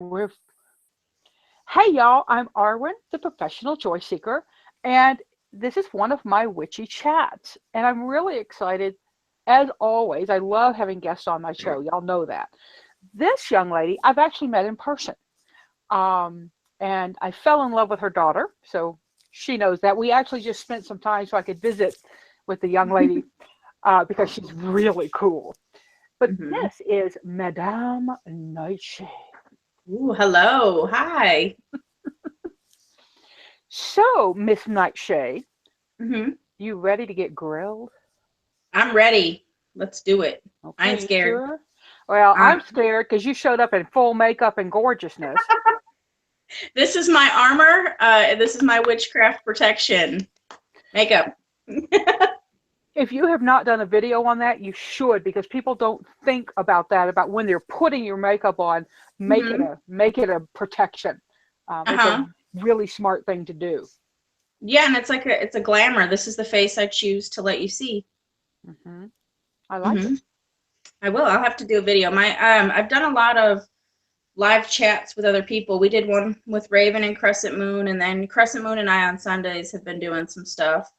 We're Hey y'all, I'm Arwen, the professional joy seeker, and this is one of my witchy chats. And I'm really excited, as always. I love having guests on my show. Y'all know that. This young lady, I've actually met in person. And I fell in love with her daughter, so she knows that. We actually just spent some time so I could visit with the young lady because she's really cool. But hmm this is Madame Nightshade. Ooh, hello. Hi. So, Miss Nightshade, hmm you ready to get grilled? I'm ready. Let's do it. I Okay, ain't you scared. sure? Well, Um, I'm scared because you showed up in full makeup and gorgeousness. this is my armor. This is my witchcraft protection makeup. If you have not done a video on that, you should because people don't think about that, about when they're putting your makeup on, hmm make it a protection. It's a Uh-huh. really smart thing to do. Yeah, and it's a glamour. This is the face I choose to let you see. Hmm. I like it. hmm I will. I'll have to do a video. I've done a lot of live chats with other people. We did one with Raven and Crescent Moon, and then Crescent Moon and I on Sundays have been doing some stuff.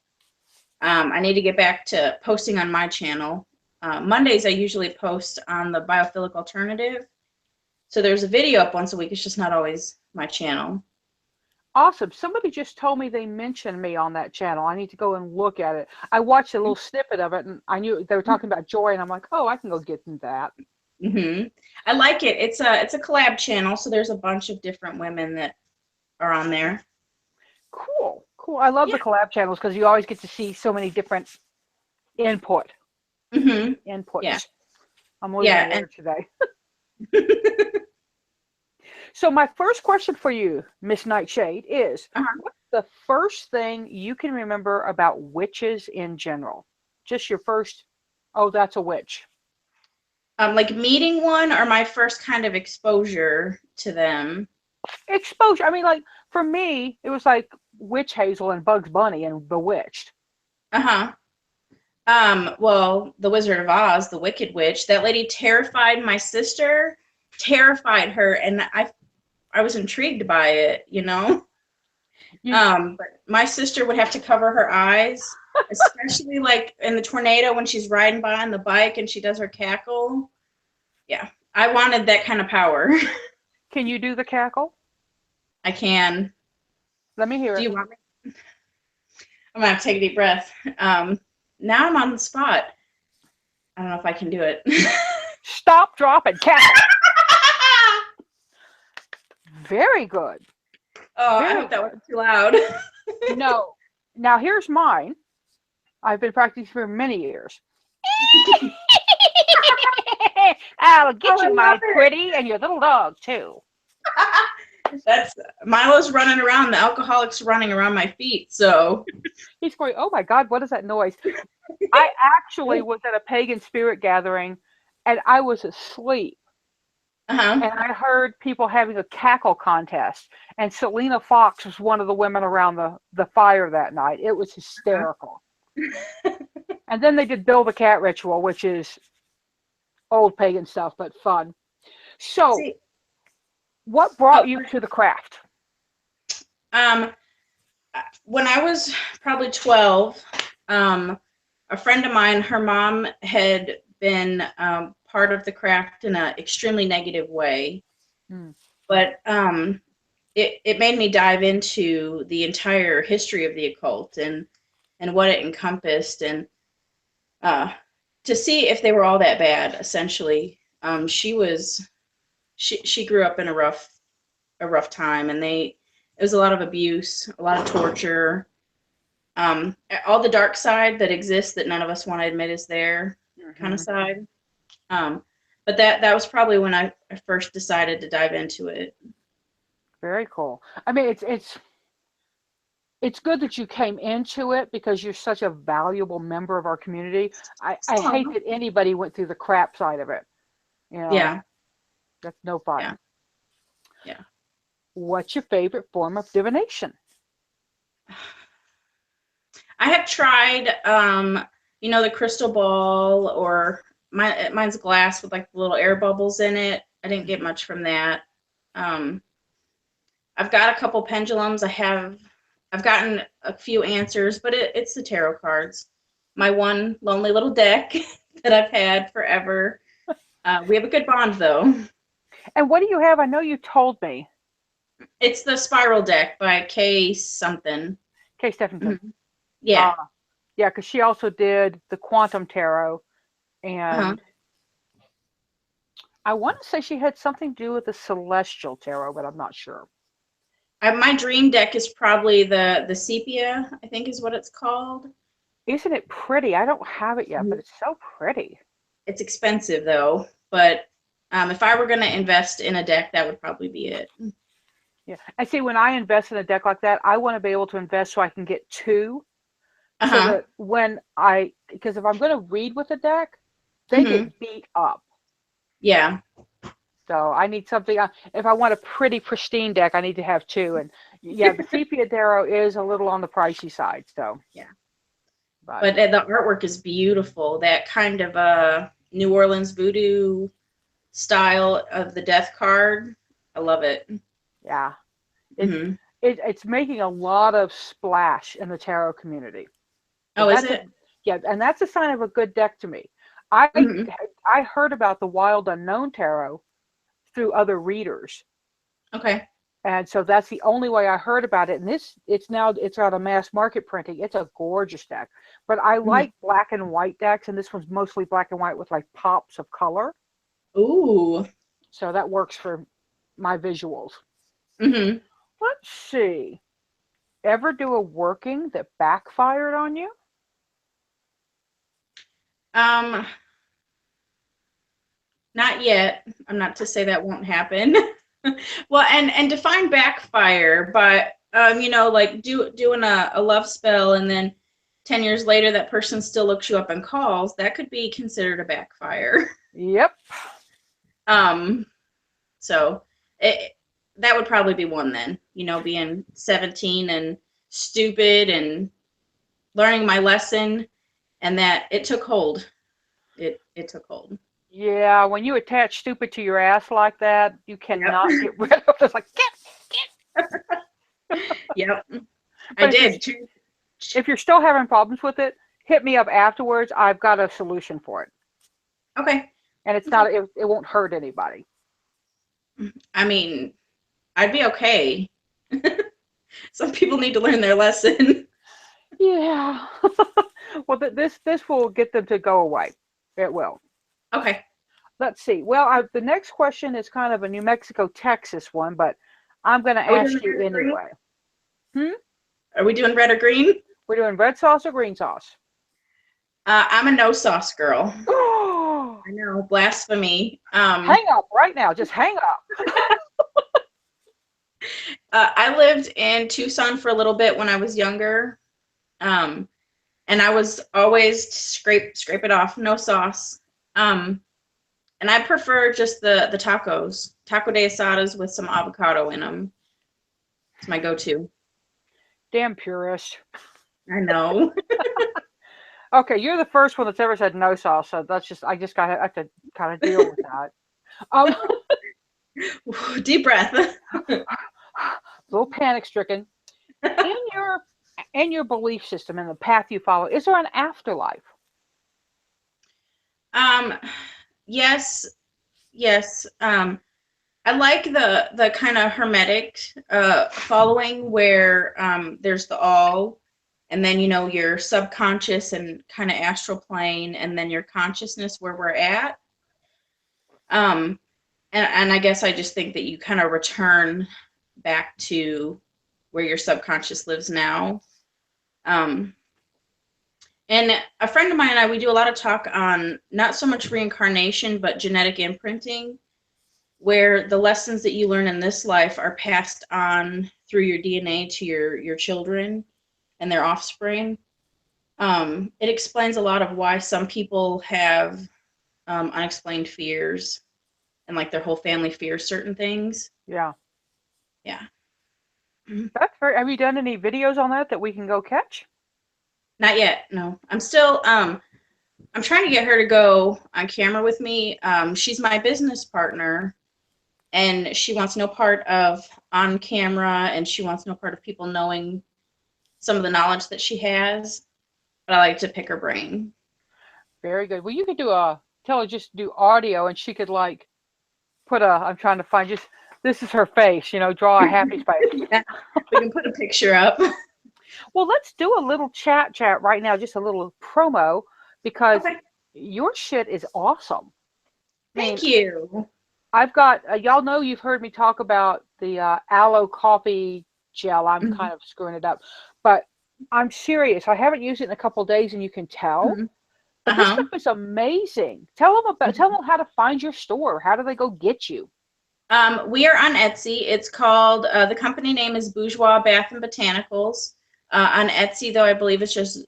I need to get back to posting on my channel. Mondays, I usually post on the Biophilic Alternative. So there's a video up once a week. It's just not always my channel. Awesome. Somebody just told me they mentioned me on that channel. I need to go and look at it. I watched a little snippet of it and I knew they were talking about joy, and I'm like, oh, I can go get into that. hmm I like it. It's a collab channel, so there's a bunch of different women that are on there. Cool. Cool. I love Yeah. the collab channels because you always get to see so many different input hmm Yeah. inputs. I'm losing a Yeah. word today. So my first question for you, Miss Nightshade, is uh what's the first thing you can remember about witches in general? Just your first, oh, that's a witch. like meeting one or my first kind of exposure to them. Exposure. I mean, like for me, it was like Witch Hazel and Bugs Bunny and Bewitched. Uh-huh. Well, the Wizard of Oz, the Wicked Witch, that lady terrified my sister, terrified her, and I was intrigued by it, you know. You, But my sister would have to cover her eyes, especially like in the tornado when she's riding by on the bike and she does her cackle. Yeah, I wanted that kind of power. can you do the cackle? I can. Let me hear Do it. you want me? I'm gonna have to take a deep breath. Now I'm on the spot. I don't know if I can do it. Stop, drop, and cackle. Very good. Oh, I Very hope that good. wasn't too loud. No. Now here's mine. I've been practicing for many years. I'll Oh, get I you, love my pretty, and your little dog too. it. That's Milo's running around. The alcoholic's running around my feet. So, He's going, oh my God, what is that noise? I actually was at a pagan spirit gathering and I was asleep. uh-huh. And I heard people having a cackle contest. And Selena Fox was one of the women around the fire that night. It was hysterical. And then they did Bill the Cat ritual, which is old pagan stuff, but fun. So, See, what oh, brought you to the craft? um, when I was probably 12, a friend of mine, her mom had been part of the craft in an extremely negative way, Hmm. but it made me dive into the entire history of the occult and what it encompassed, and uh, to see if they were all that bad. Essentially, she grew up in a rough time, and it was a lot of abuse, a lot of torture, all the dark side that exists that none of us want to admit is there, kind of Hmm. side. Um, but that was probably when I first decided to dive into it. Very cool. I mean, it's good that you came into it because you're such a valuable member of our community. I hate Aw. that anybody went through the crap side of it. You know, Yeah, that's no fun. yeah, yeah. What's your favorite form of divination? I have tried, the crystal ball, or mine's glass with like little air bubbles in it. I didn't get Mhm. much from that. Um, I've got a couple pendulums. I've gotten a few answers, but it's the tarot cards. My one lonely little deck that I've had forever. We have a good bond though. And what do you have? I know you told me. It's the Spiral deck by Kay something. Kay Stephenson. Mhm. Yeah. Yeah, because she also did the Quantum Tarot, Uh-huh. and I want to say she had something to do with the Celestial Tarot, but I'm not sure. My dream deck is probably the Sepia, I think is what it's called. Isn't it pretty? I don't have it yet, but Mhm. it's so pretty. It's expensive though, but if I were going to invest in a deck, that would probably be it. Yeah. And see, when I invest in a deck like that, I want to be able to invest so I can get two, so Uh-huh. that because if I'm going to read with a deck, they Hmm. get beat up. Yeah. So I need something. If I want a pretty pristine deck, I need to have two. And yeah, the Sepia Tarot is a little on the pricey side. So, Yeah. but But the artwork is beautiful. That kind of New Orleans voodoo style of the death card. I love it. yeah, it, Hmm. it's making a lot of splash in the tarot community. So Oh, is that's a it? yeah, and that's a sign of a good deck to me. I Hmm. I heard about the Wild Unknown Tarot through other readers, Okay. and so that's the only way I heard about it. And it's got a mass market printing. It's a gorgeous deck, but I Hmm. like black and white decks, and this one's mostly black and white with like pops of color, Ooh. so that works for my visuals. Hmm. Let's see. Ever do a working that backfired on you? Um, Not yet. I'm not to say that won't happen. Well, and define backfire, but like doing a love spell and then 10 years later that person still looks you up and calls, that could be considered a backfire. Yep. Um, so it, that would probably be one then, being 17 and stupid and learning my lesson and that it took hold. It took hold. Yeah, when you attach stupid to your ass like that, you cannot Yep. get rid of it. It's like, Yep. I but did. if you're still having problems with it, hit me up afterwards. I've got a solution for it. Okay. And it's Okay. not it won't hurt anybody. I mean, I'd be okay. Some people need to learn their lesson. Yeah. Well, this will get them to go away. It will. Okay. Let's see. Well, the next question is kind of a New Mexico, Texas one, but I'm going to Are we doing ask you red or green? anyway. Hmm? Are we doing red or green? We're doing red sauce or green sauce? I'm a no sauce girl. Oh, I know, blasphemy. hang up right now. Just hang up. I lived in Tucson for a little bit when I was younger, um, and I was always scrape it off, no sauce. Um, and I prefer just the tacos, taco de asadas with some avocado in them. It's my go-to. Damn purist. I know. Okay, you're the first one that's ever said no sauce, so I just got to have to kind of deal with that. Um, Deep breath. a little panic stricken. In your belief system and the path you follow, is there an afterlife? um, yes, yes. I like the kind of hermetic following where there's the all, and then your subconscious and kind of astral plane, and then your consciousness where we're at. Um, and I guess I just think that you kind of return back to where your subconscious lives now. Um, and a friend of mine and I, we do a lot of talk on not so much reincarnation, but genetic imprinting, where the lessons that you learn in this life are passed on through your DNA to your children and their offspring. It explains a lot of why some people have unexplained fears and like their whole family fears certain things. Yeah, Yeah. Mhm. that's very. Have you done any videos on that we can go catch? Not yet. No, I'm still. I'm trying to get her to go on camera with me. She's my business partner, and she wants no part of on camera, and she wants no part of people knowing some of the knowledge that she has. But I like to pick her brain. Very good. Well, you could tell her just do audio, and she could like put a. I'm trying to find just this is her face. Draw a happy face. Yeah, we can put a picture up. Well, let's do a little chat right now, just a little promo, because Okay. your shit is awesome. I mean, Thank you. I've got y'all know you've heard me talk about the aloe coffee gel. I'm Mhm. kind of screwing it up, but I'm serious. I haven't used it in a couple of days, and you can tell. Mhm. But this Uh-huh. stuff is amazing. Tell them how to find your store. How do they go get you? We are on Etsy. It's called, the company name is Bourgeois Bath and Botanicals. On Etsy, though, I believe it's just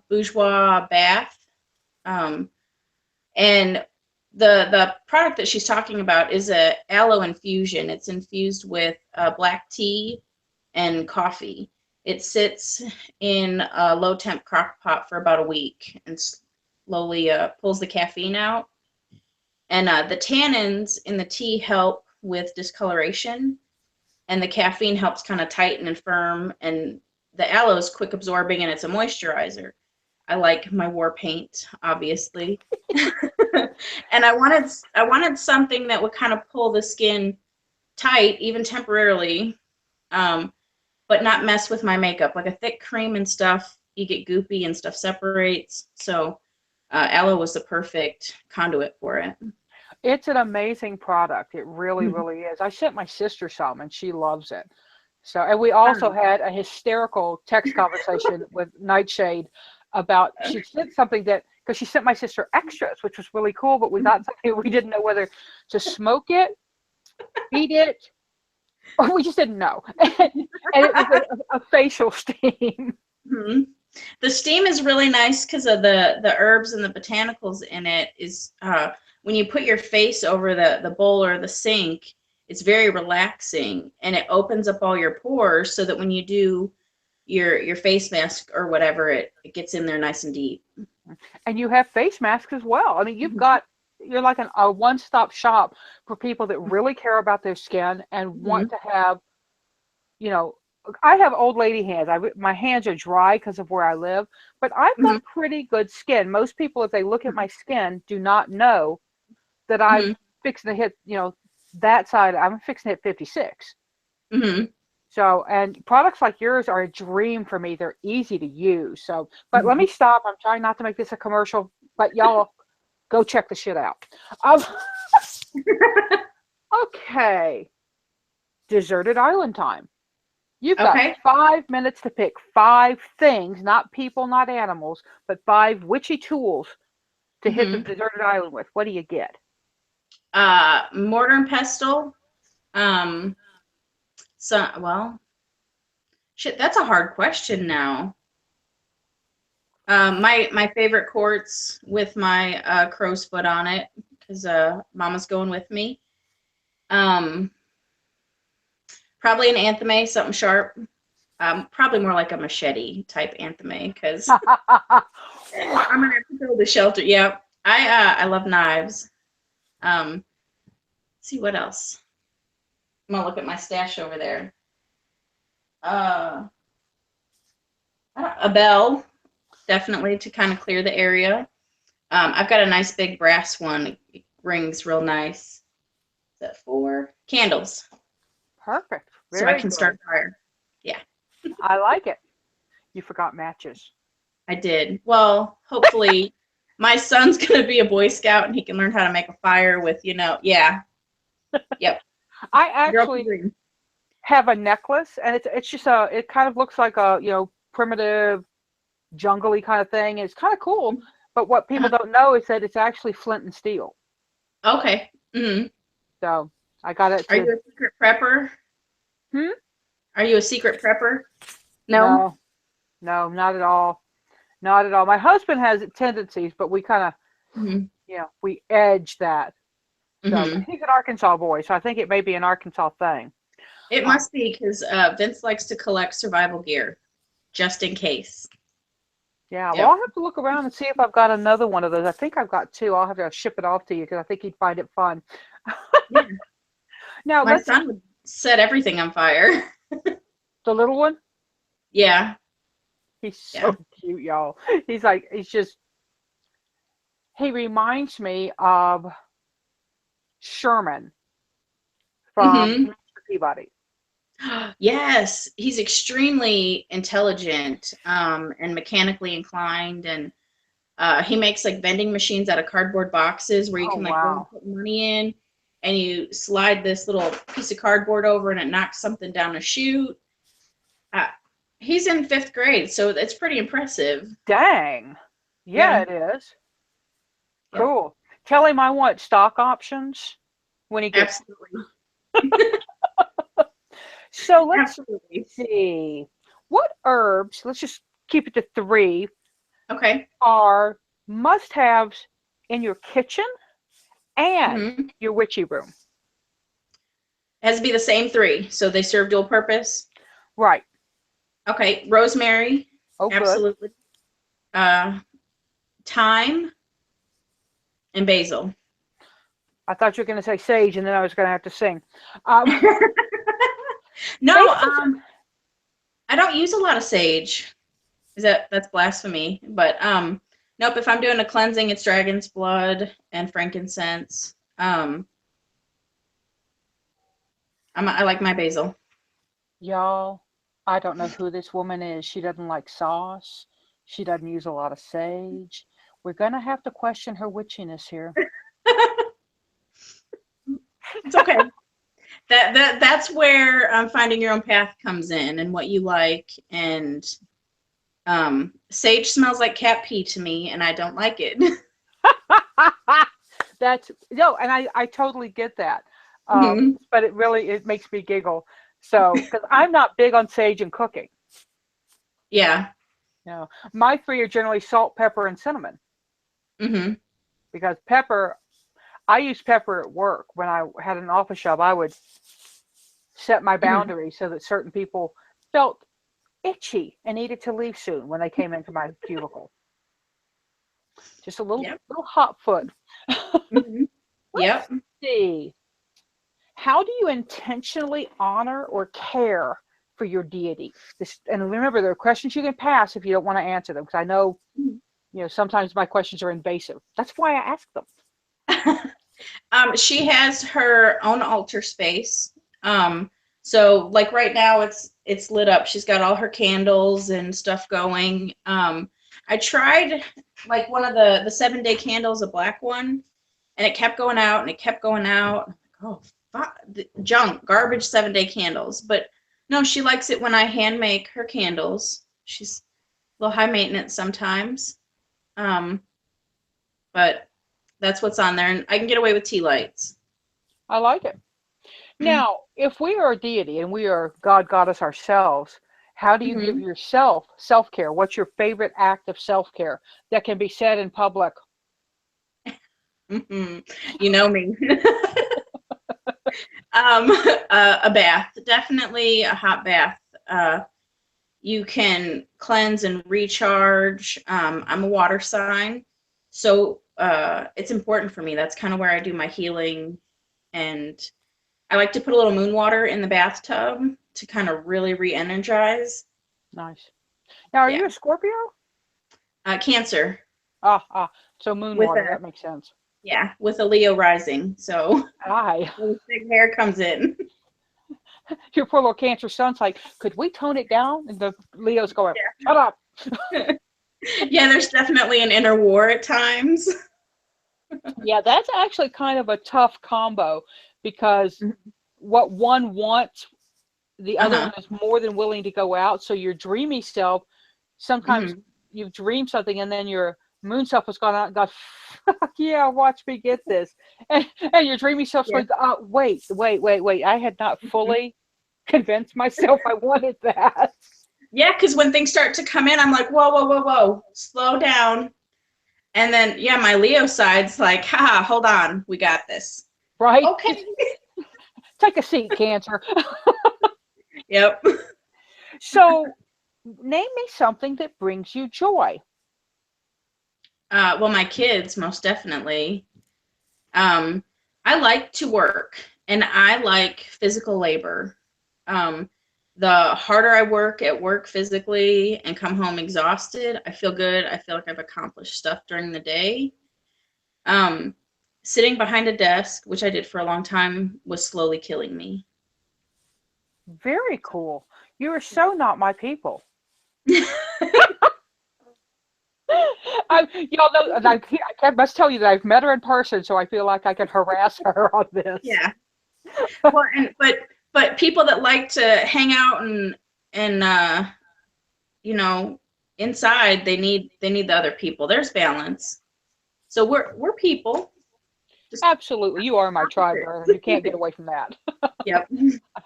Bourgeois Bath. Um, and the product that she's talking about is a aloe infusion. It's infused with black tea and coffee. It sits in a low temp crock pot for about a week and slowly pulls the caffeine out. And the tannins in the tea help with discoloration, and the caffeine helps kind of tighten and firm. And the aloe is quick absorbing, and it's a moisturizer. I like my war paint, obviously. And I wanted something that would kind of pull the skin tight, even temporarily, but not mess with my makeup. Like a thick cream and stuff, you get goopy and stuff separates. So aloe was the perfect conduit for it. It's an amazing product. It really, Mhm. really is. I sent my sister some, and she loves it. So, and we also had a hysterical text conversation with Nightshade about she sent something that because she sent my sister extras, which was really cool, but we got something we didn't know whether to smoke it, eat it, or we just didn't know. And it was a facial steam. Mhm. The steam is really nice because of the herbs and the botanicals in it. Is when you put your face over the bowl or the sink, it's very relaxing, and it opens up all your pores so that when you do your face mask or whatever, it gets in there nice and deep. And you have face masks as well. I mean, you're like a one-stop shop for people that really care about their skin and want Mhm. to have, you know, I have old lady hands. My hands are dry because of where I live, but I've Mhm. got pretty good skin. Most people, if they look at my skin, do not know that I've Mhm. fixing to hit, that side. I'm fixing to hit 56. Mhm. So, and products like yours are a dream for me. They're easy to use. So, but let Mhm. me stop. I'm trying not to make this a commercial, but y'all go check the shit out. Um, okay, deserted island time. You've got Okay. 5 minutes to pick 5 things, not people, not animals, but 5 witchy tools to hit the Mhm. deserted island with. What do you get? Mortar and pestle. Um, so well, shit, that's a hard question now. My favorite quartz with my crow's foot on it because Mama's going with me. Um, Probably an antheme, something sharp. Probably more like a machete type antheme because I'm gonna have to build a shelter. Yeah, I love knives. Um, see what else. I'm gonna look at my stash over there. Uh, a bell, definitely to kind of clear the area. I've got a nice big brass one. It rings real nice. Is that 4? Candles, Perfect. so I Very can start good. a fire. Yeah, I like it. You forgot matches. I did. Well, hopefully, my son's gonna be a Boy Scout and he can learn how to make a fire with, yeah, yep. I Girl can actually dream. have a necklace, and it's just it kind of looks like a primitive jungly kind of thing. And it's kind of cool, but what people Uh-huh. don't know is that it's actually flint and steel. Okay. Hmm. So I got it Are to. you a secret prepper? Hmm? Are you a secret prepper? No. No, no, not at all. Not at all. My husband has tendencies, but we kind of, Hmm. we edge that. So Hmm. he's an Arkansas boy, so I think it may be an Arkansas thing. It Uh, must be because Vince likes to collect survival gear just in case. yeah, well, Yep. I'll have to look around and see if I've got another one of those. I think I've got two. I'll have to ship it off to you because I think he'd find it fun. Yeah. Now My let's son would set everything on fire. the little one. Yeah, He's yeah. so cute, y'all. He's just he reminds me of Sherman from Hmm. Mr. Peabody. Yes, he's extremely intelligent, and mechanically inclined, and he makes like vending machines out of cardboard boxes where you Oh can like go and wow. put money in, and you slide this little piece of cardboard over, and it knocks something down a chute. Uh, he's in 5th grade, so it's pretty impressive. Dang. Yeah, Yeah. it is. Yep. Cool. Tell him I want stock options when he gets. Absolutely. So let's Absolutely. see. What herbs, let's just keep it to three, Okay. are must haves in your kitchen and Hmm. your witchy room? It has to be the same 3, so they serve dual purpose. Right. Okay. Rosemary, Oh, good. absolutely. Uh, Thyme and basil. I thought you were going to say sage, and then I was going to have to sing. Um, No, basil's, I don't use a lot of sage. That's blasphemy? But nope. If I'm doing a cleansing, it's dragon's blood and frankincense. I like my basil. y'all, I don't know who this woman is. She doesn't like sauce. She doesn't use a lot of sage. We're going to have to question her witchiness here. It's okay. That's where finding your own path comes in and what you like. And sage smells like cat pee to me, and I don't like it. That's no, and I totally get that. Mhm. But it makes me giggle. So, because I'm not big on sage and cooking. Yeah. You know, my three are generally salt, pepper, and cinnamon. Hmm. Because pepper, I use pepper at work. When I had an office job, I would set my Hmm. boundaries so that certain people felt itchy and needed to leave soon when they came into my cubicle. Just a Yep. little hot foot. Hmm. Let's Yep. see. How do you intentionally honor or care for your deity? This, and remember, there are questions you can pass if you don't want to answer them, because I know, sometimes my questions are invasive. That's why I ask them. She has her own altar space. So like right now it's lit up. She's got all her candles and stuff going. I tried like one of the 7-day candles, a black one, and it kept going out and it kept going out. Oh, fuck, junk, garbage 7-day candles. But no, she likes it when I hand make her candles. She's a little high maintenance sometimes. Um, but that's what's on there, and I can get away with tea lights. I like it. Now, if we are a deity and we are God, goddess ourselves, how do you give Hmm. yourself self care? What's your favorite act of self care that can be said in public? Hmm. You know me. um, a bath, definitely a hot bath. You can cleanse and recharge. I'm a water sign, so it's important for me. That's kind of where I do my healing, and I like to put a little moon water in the bathtub to kind of really re-energize. Nice. Now, are you Yeah. a Scorpio? Cancer So moon with water, a that makes sense. with a Leo rising, so Aye. the big hair comes in. Your poor little Cancer son's like, could we tone it down? And the Leo's going, shut up. Yeah, there's definitely an inner war at times. Yeah, that's actually kind of a tough combo because what one wants, the other Uh-huh. one is more than willing to go out. So your dreamy self, sometimes Hmm. you've dreamed something and then your moon self has gone out and gone, fuck yeah, watch me get this. And your dreamy self's Yeah. going, wait. I had not fully convinced myself I wanted that. Yeah, because when things start to come in, I'm like, whoa, whoa, whoa, whoa, slow down. And then, yeah, my Leo side's like, haha, hold on, we got this. Right? Okay. Just take a seat, Cancer. Yep. So, name me something that brings you joy. Well, my kids, most definitely. Um, I like to work, and I like physical labor. The harder I work at work physically and come home exhausted, I feel good. I feel like I've accomplished stuff during the day. Um, Sitting behind a desk, which I did for a long time, was slowly killing me. Very cool. You are so not my people. Y'all know, and I must tell you that I've met her in person, so I feel like I can harass her on this. Yeah. Well, but people that like to hang out and you know, inside, they need the other people. There's balance. So we're people. Just Absolutely. You are my tribe, opposite. girl. You can't get away from that. Yep.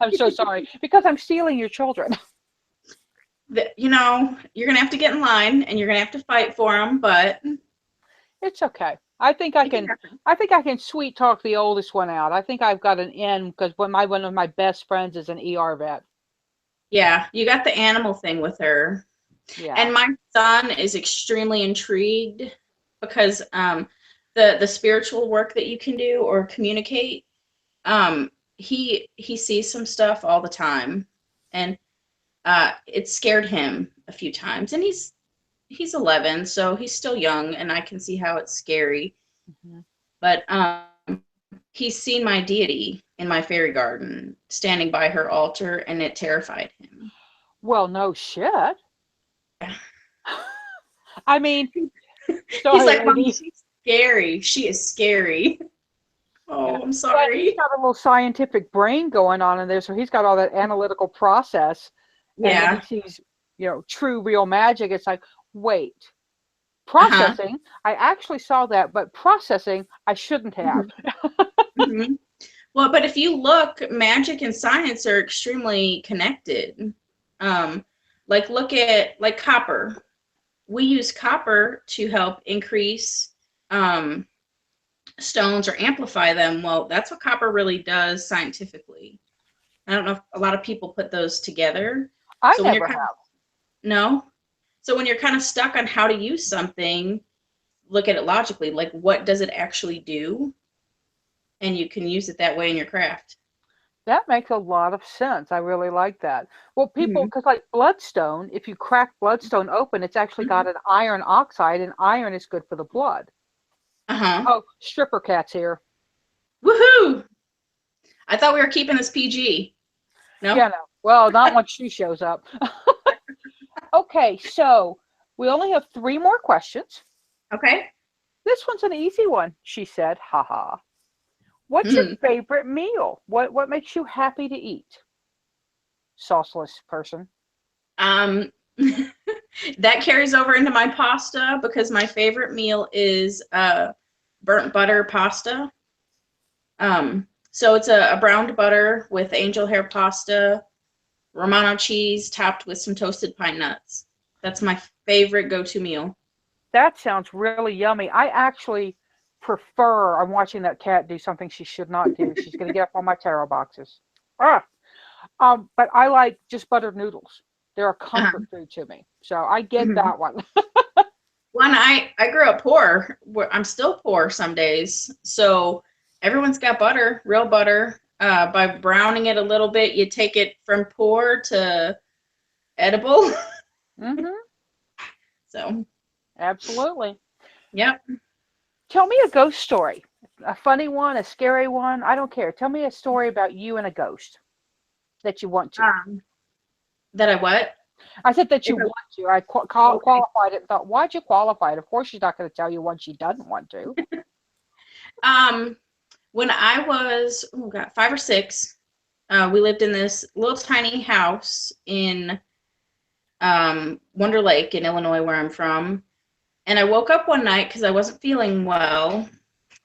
I'm so sorry. Because I'm stealing your children. You know, you're gonna have to get in line and you're gonna have to fight for them, but It's okay. I think I it can can. happen. I think I can sweet talk the oldest one out. I think I've got an in because one of my best friends is an ER vet. Yeah, you got the animal thing with her. Yeah. And my son is extremely intrigued because the spiritual work that you can do or communicate, he sees some stuff all the time, and it scared him a few times. And he's 11, so he's still young, and I can see how it's scary. Mhm. But he's seen my deity in my fairy garden standing by her altar, and it terrified him. Well, no shit. I mean, He's sorry, like, Mom, lady. she's scary. She is scary. Yeah. Oh, I'm Well, he's sorry. got a little scientific brain going on in there, so he's got all that analytical process. And when he Yeah. sees, true, real magic, it's like, wait, Uh-huh. processing, I actually saw that, but processing, I shouldn't have. hmm hmm Well, but if you look, magic and science are extremely connected. Um, like look at like copper. We use copper to help increase um, stones or amplify them. Well, that's what copper really does scientifically. I don't know if a lot of people put those together. I So when you're never kind of have. no, so when you're kind of stuck on how to use something, look at it logically. Like, what does it actually do? And you can use it that way in your craft. That makes a lot of sense. I really like that. Well, people, Mhm. because like bloodstone, if you crack bloodstone open, it's actually got Mhm. an iron oxide, and iron is good for the blood. Uh-huh. Oh, stripper cat's here. Woohoo! I thought we were keeping this PG. No? Yeah, no. Well, not once she shows up. Okay, so we only have three more questions. Okay. This one's an easy one, she said. Ha ha. What's your Hmm. favorite meal? What makes you happy to eat? Sauceless person. Um, that carries over into my pasta because my favorite meal is burnt butter pasta. So it's a browned butter with angel hair pasta, Romano cheese topped with some toasted pine nuts. That's my favorite go-to meal. That sounds really yummy. I actually prefer. I'm watching that cat do something she should not do. She's going to get up on my tarot boxes. Ah, but I like just buttered noodles. They're a Uh-huh. comfort food to me. So I get Mhm. that one. One, I grew up poor. I'm still poor some days. So everyone's got butter, real butter. By browning it a little bit, you take it from poor to edible. Hmm. So, Absolutely. yep. Tell me a ghost story. A funny one, a scary one. I don't care. Tell me a story about you and a ghost that you want to. Um, that I what? I said that you If want I, to. I okay. qualified it and thought, why'd you qualify it? Of course, she's not going to tell you one she doesn't want to. Um, when I was, oh God, 5 or 6, we lived in this little tiny house in Wonder Lake in Illinois, where I'm from. And I woke up one night because I wasn't feeling well.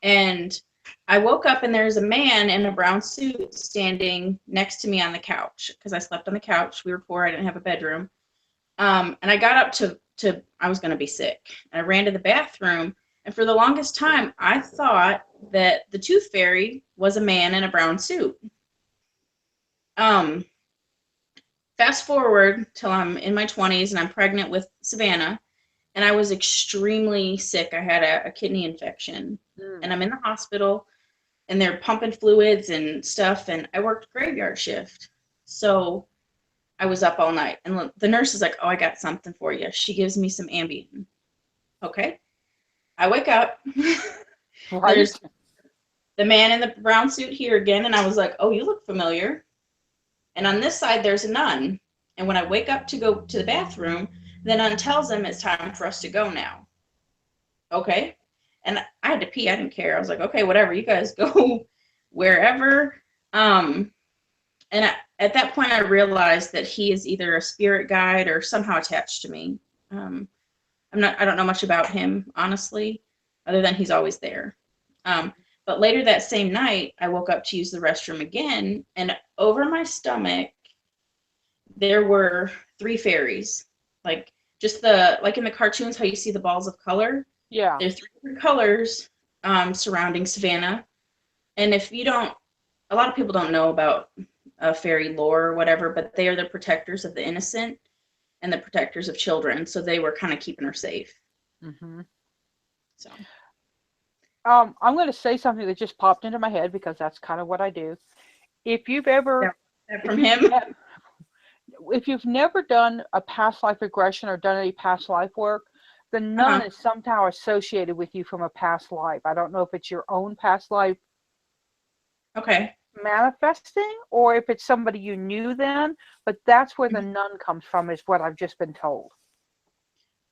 And I woke up and there's a man in a brown suit standing next to me on the couch because I slept on the couch. We were poor. I didn't have a bedroom. And I got up to I was going to be sick. And I ran to the bathroom. And for the longest time, I thought that the tooth fairy was a man in a brown suit. Um, Fast forward till I'm in my 20s and I'm pregnant with Savannah. And I was extremely sick. I had a kidney infection. And Mm. I'm in the hospital. and they're pumping fluids and stuff, and I worked graveyard shift. So I was up all night, and the nurse is like, "Oh, I got something for you." She gives me some Ambien. Okay. I wake up. Right. There's the man in the brown suit here again, and I was like, "Oh, you look familiar." And on this side, there's a nun. And when I wake up to go to the bathroom, the nun tells them it's time for us to go now. Okay. And I had to pee. I didn't care. I was like, okay, whatever. You guys go wherever. At that point, I realized that he is either a spirit guide or somehow attached to me. I don't know much about him, honestly, other than he's always there. But later that same night, I woke up to use the restroom again, and over my stomach, there were 3 fairies, like like in the cartoons, how you see the balls of color. Yeah. There's 3 different colors surrounding Savannah, and a lot of people don't know about fairy lore or whatever, but they are the protectors of the innocent and the protectors of children. So they were kind of keeping her safe. Mm-hmm. So. I'm going to say something that just popped into my head because that's kind of what I do. If you've ever, if you've never done a past life regression or done any past life work, the nun is somehow associated with you from a past life. I don't know if it's your own past life. Okay. Manifesting, or if it's somebody you knew then, but that's where the nun comes from, is what I've just been told.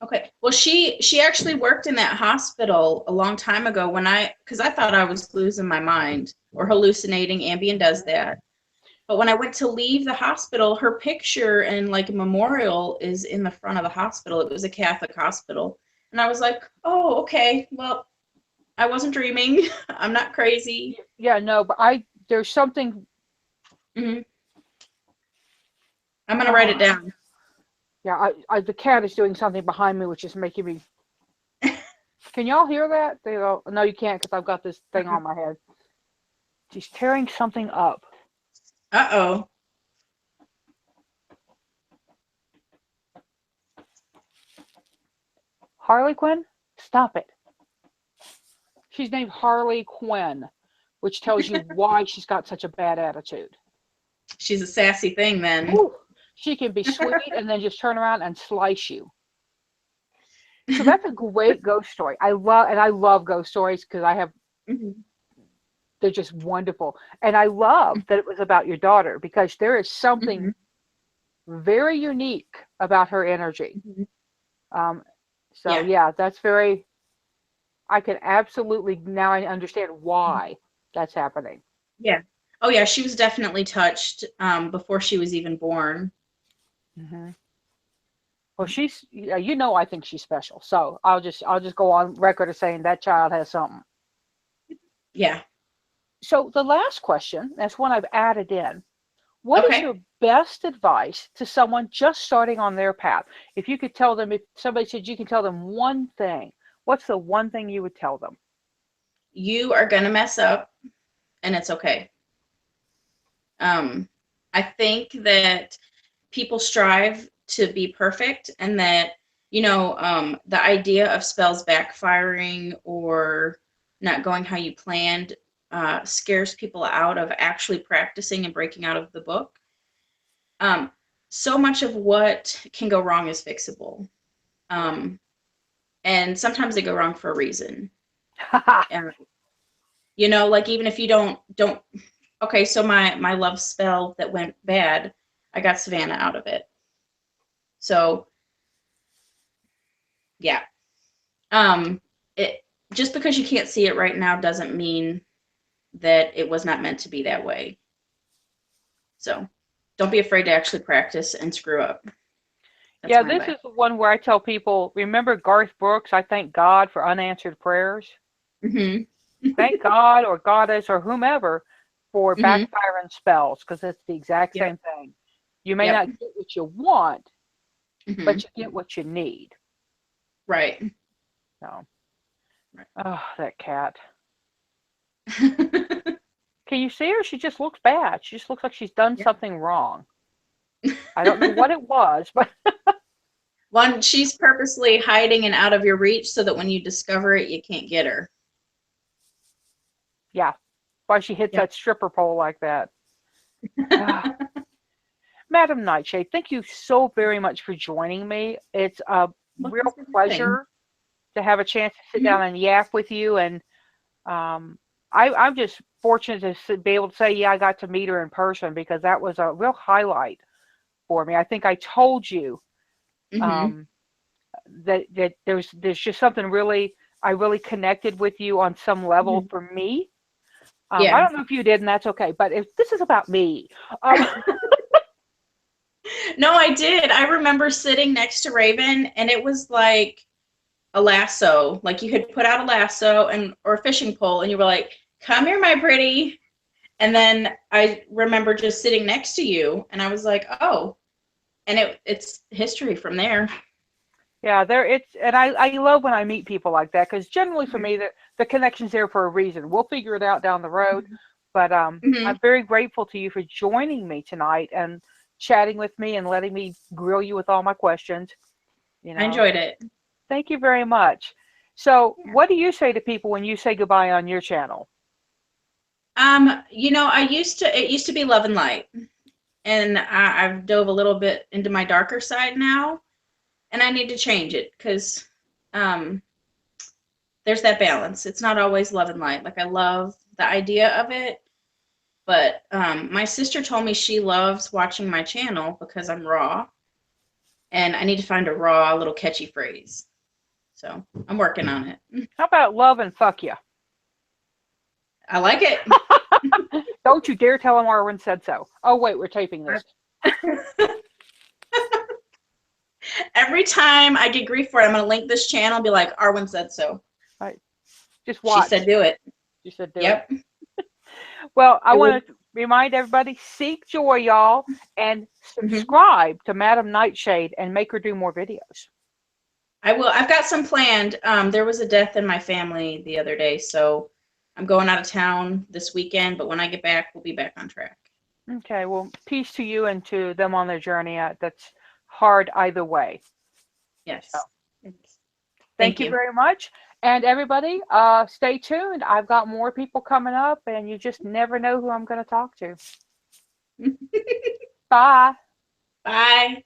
Okay. Well, she actually worked in that hospital a long time ago because I thought I was losing my mind or hallucinating. Ambien does that. But when I went to leave the hospital, her picture and like a memorial is in the front of the hospital. It was a Catholic hospital. And I was like, oh, okay. Well, I wasn't dreaming. I'm not crazy. Yeah, no, but there's something. Mm-hmm. I'm going to write it down. Yeah, the cat is doing something behind me, which is making me. Can y'all hear that? No, you can't because I've got this thing on my head. She's tearing something up. Uh-oh. Harley Quinn? Stop it. She's named Harley Quinn, which tells you why she's got such a bad attitude. She's a sassy thing then. Ooh, she can be sweet and then just turn around and slice you. So that's a great ghost story. I love ghost stories because they're just wonderful. And I love that it was about your daughter because there is something very unique about her energy. Yeah, that's very, I can absolutely, now I understand why that's happening. Yeah. Oh yeah, she was definitely touched before she was even born. Well, she's, I think she's special. So I'll just go on record as saying that child has something. Yeah. So the last question, that's one I've added in. What is your best advice to someone just starting on their path? If you could tell them, if somebody said you can tell them one thing, what's the one thing you would tell them? You are going to mess up and it's okay. I think that people strive to be perfect, and that, the idea of spells backfiring or not going how you planned scares people out of actually practicing and breaking out of the book. So much of what can go wrong is fixable. And sometimes they go wrong for a reason. Like even if you don't, okay, so my love spell that went bad, I got Savannah out of it. So yeah. Just because you can't see it right now doesn't mean that it was not meant to be that way. So don't be afraid to actually practice and screw up. That's this is the one where I tell people, remember Garth Brooks, I thank God for unanswered prayers. Thank God or goddess or whomever for backfiring spells, because it's the exact same thing. You may not get what you want, but you get what you need. Right. So, oh, that cat. Can you see her? She just looks bad. She just looks like she's done something wrong. I don't know what it was, but one, she's purposely hiding and out of your reach so that when you discover it, you can't get her. Yeah. why she hits Yep. that stripper pole like that. Ah, Madam Nightshade, thank you so very much for joining me. It's a Well, real thanks for everything. pleasure to have a chance to sit Mhm. down and yap with you. And um, I'm just fortunate to be able to say, yeah, I got to meet her in person because that was a real highlight for me. I think I told you Mhm. um, that there's just something really I really connected with you on some level Mhm. for me. I Yeah. don't know if you did, and that's okay. But if this is about me, um, No, I did. I remember sitting next to Raven, and it was like a lasso. Like you had put out a lasso and or a fishing pole, and you were like, "Come here, my pretty." And then I remember just sitting next to you, and I was like, "Oh," and it's history from there. yeah, there it's and I love when I meet people like that because generally for Mhm. me the connection's there for a reason. We'll figure it out down the road, but Mhm. I'm very grateful to you for joining me tonight and chatting with me and letting me grill you with all my questions. You I know, enjoyed it. thank you very much. So, Yeah. what do you say to people when you say goodbye on your channel? I used to it used to be Love and Light, and I've dove a little bit into my darker side now, and I need to change it because um, there's that balance. It's not always love and light. Like I love the idea of it, but my sister told me she loves watching my channel because I'm raw, and I need to find a raw little catchy phrase. So I'm working on it. How about love and fuck you? I like it. Don't you dare tell him Arwen said so. Oh wait, we're taping this. Every time I get grief for it, I'm gonna link this channel and be like, Arwen said so. Right, just She said watch. do it. You said do it. Yep. Well, I It will. want to remind everybody seek joy, y'all, and Mhm. subscribe to Madame Nightshade and make her do more videos. I will. I've got some planned. There was a death in my family the other day, so I'm going out of town this weekend. But when I get back, we'll be back on track. Okay, well, peace to you and to them on their journey. That's hard either way. So, Yes. Thanks. thank Thank you you. very much. And everybody, stay tuned. I've got more people coming up, and you just never know who I'm going to talk to. Bye. Bye.